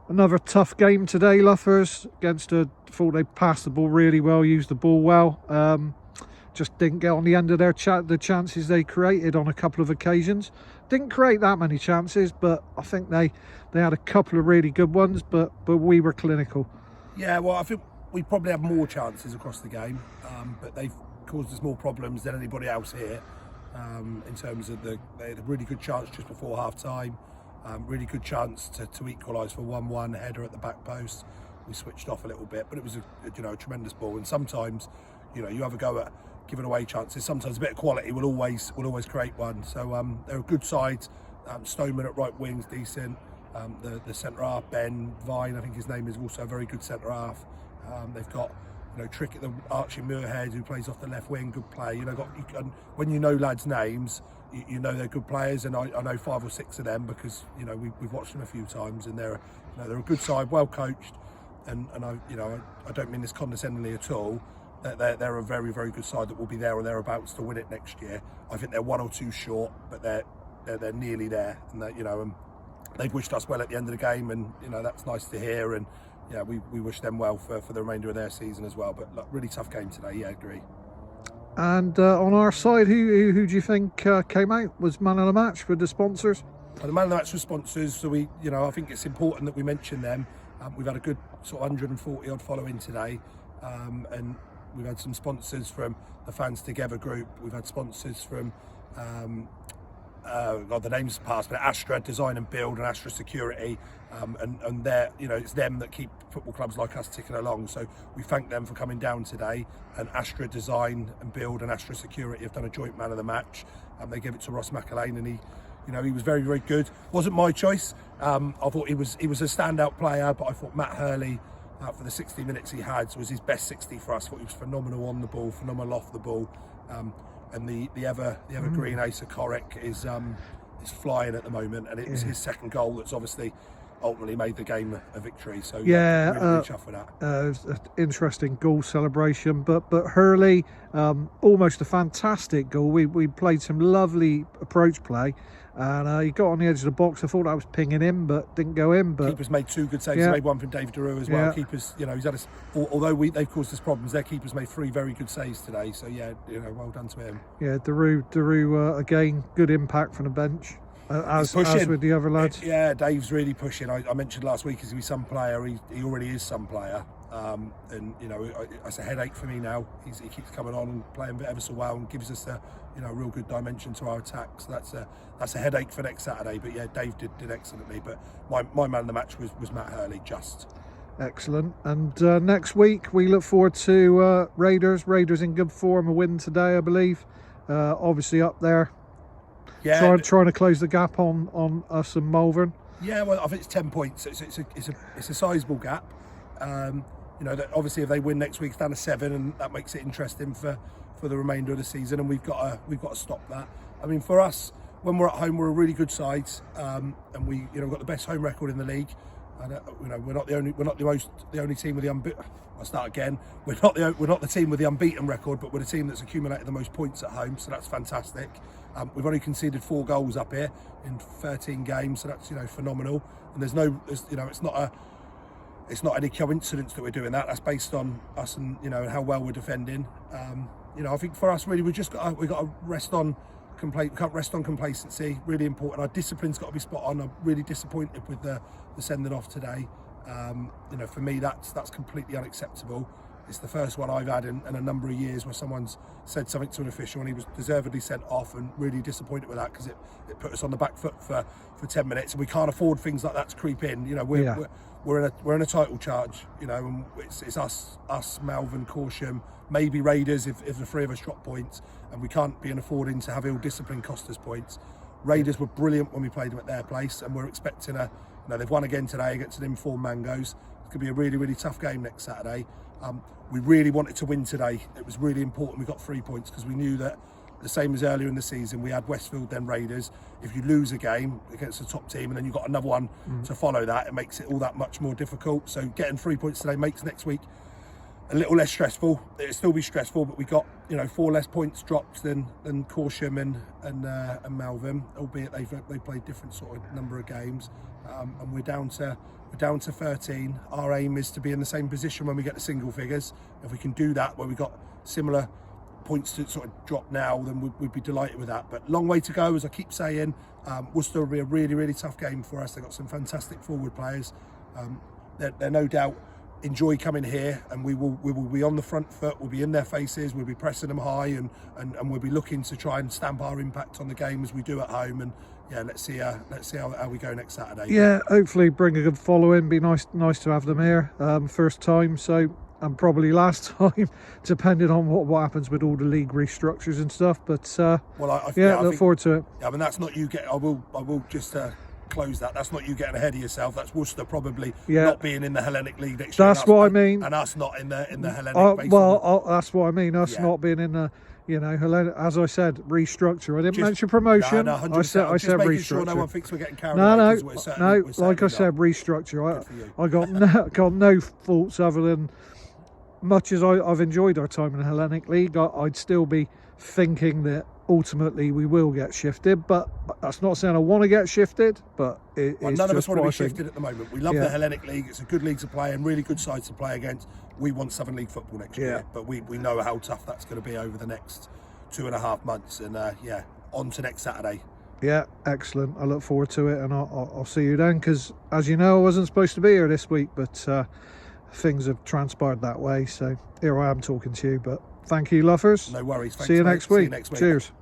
Another tough game today, Luffers, against a thought they passed the ball really well, used the ball well. Just didn't get on the end of the chances they created on a couple of occasions. Didn't create that many chances, but I think they had a couple of really good ones, but we were clinical. Yeah, well, I think we probably have more chances across the game, but they've caused us more problems than anybody else here. In terms of they had a really good chance just before half time, really good chance to equalise for 1-1, header at the back post. We switched off a little bit, but it was a tremendous ball. And sometimes, you have a go at giving away chances. Sometimes a bit of quality will always create one. So they're a good side. Stoneman at right wing's decent. The centre half, Ben Vine, I think his name is, also a very good centre half. They've got Trick at the Archie Muirhead, who plays off the left wing, good play. When you know lads' names, you know they're good players, and I know 5 or 6 of them because we've watched them a few times, and they're a good side, well coached, and I don't mean this condescendingly at all. They're a very, very good side that will be there or thereabouts to win it next year. I think they're 1 or 2 short, but they're nearly there, and they've wished us well at the end of the game, and that's nice to hear. And yeah, we wish them well for the remainder of their season as well. But look, really tough game today. Yeah, I agree. And on our side, who do you think came out was man of the match with the sponsors? The man of the match was sponsors, so I think it's important that we mention them. We've had a good sort of 140 odd following today, and we've had some sponsors from the Fans Together group. We've had sponsors from the name's passed, but Astra Design and Build and Astra Security, and they're it's them that keep football clubs like us ticking along. So we thank them for coming down today. And Astra Design and Build and Astra Security have done a joint man of the match. They gave it to Ross McAlane, and he was very, very good. Wasn't my choice. I thought he was a standout player, but I thought Matt Hurley, for the 60 minutes he had, was his best 60 for us. I thought he was phenomenal on the ball, phenomenal off the ball. And the evergreen Asa Korek is flying at the moment, and it was his second goal that's obviously ultimately made the game a victory. So really chuffed with that. It was an interesting goal celebration, but Hurley, almost a fantastic goal. We played some lovely approach play, and he got on the edge of the box. I thought that was pinging in, but didn't go in. But keepers made 2 good saves. He made one from Dave Daru as well. Keepers, he's had us. Although they've caused us problems, their keepers made 3 very good saves today. So well done to him. Yeah, Daru again, good impact from the bench. As with the other lads. Yeah, Dave's really pushing. I mentioned last week he's some player. He already is some player, and it's a headache for me now. He keeps coming on and playing ever so well and gives us a real good dimension to our attack. So that's a headache for next Saturday. But yeah, Dave did excellently. But my man of the match was Matt Hurley. Just excellent. And next week we look forward to Raiders in good form, a win today, I believe. Obviously up there. Yeah, trying to close the gap on us and Malvern. Yeah, well, I think it's 10 points. It's a sizable gap. Obviously if they win next week, it's down to 7, and that makes it interesting for the remainder of the season. And we've got to stop that. I mean, for us, when we're at home, we're a really good side, and we've got the best home record in the league. And we're not the only team with the unbeaten. I'll start again. We're not the team with the unbeaten record, but we're the team that's accumulated the most points at home. So that's fantastic. We've only conceded 4 goals up here in 13 games, so that's phenomenal. And it's not any coincidence that we're doing that. That's based on us and how well we're defending. I think for us really we've got to rest on can't rest on complacency. Really important. Our discipline's got to be spot on. I'm really disappointed with the sending off today. For me that's completely unacceptable. It's the first one I've had in a number of years where someone's said something to an official and he was deservedly sent off, and really disappointed with that because it put us on the back foot for 10 minutes, and we can't afford things like that to creep in. We're in a title charge, and it's us, Malvern, Corsham, maybe Raiders if the 3 of us drop points, and we can't be affording to have ill discipline cost us points. Raiders were brilliant when we played them at their place, and we're expecting they've won again today against an informed Mangoes. It's going to be a really, really tough game next Saturday. We really wanted to win today. It was really important we got 3 points because we knew that, the same as earlier in the season, we had Westfield then Raiders. If you lose a game against a top team and then you've got another one to follow that, it makes it all that much more difficult. So getting 3 points today makes next week a little less stressful. It'll still be stressful, but we got 4 less points dropped than Corsham and Malvern, albeit they played different sort of number of games, and we're down to We're down to 13. Our aim is to be in the same position when we get to single figures. If we can do that, where we've got similar points to sort of drop now, then we'd be delighted with that. But long way to go, as I keep saying. Worcester will be a really, really tough game for us. They've got some fantastic forward players. They're no doubt enjoy coming here, and we will be on the front foot. We'll be in their faces. We'll be pressing them high, and we'll be looking to try and stamp our impact on the game as we do at home. And yeah, let's see how we go next Saturday. Yeah, hopefully bring a good following. Be nice to have them here. First time, so, and probably last time, depending on what happens with all the league restructures and stuff. But well, I look forward to it. Yeah, I mean, that's not you get. I will just close that. That's not you getting ahead of yourself. That's Worcester probably not being in the Hellenic League next year. That's what I mean. And us not in the Hellenic. That's what I mean. Us not being in the. Hellenic, as I said, restructure. I didn't mention promotion. No, I said restructure. Sure no one thinks we're getting carried away. No. Like I said, restructure. I got no faults other than, much as I've enjoyed our time in the Hellenic League, I'd still be thinking that ultimately we will get shifted. But that's not saying I want to get shifted. But none of us want to be shifted at the moment. We love the Hellenic League. It's a good league to play and really good sides to play against. We want Southern League football next year, but we know how tough that's going to be over the next 2.5 months. And on to next Saturday. Yeah, excellent. I look forward to it, and I'll see you then. Because as you know, I wasn't supposed to be here this week, but things have transpired that way. So here I am talking to you. But thank you, Luffers. No worries. Thanks, see you mate. next week. See you next week. Cheers.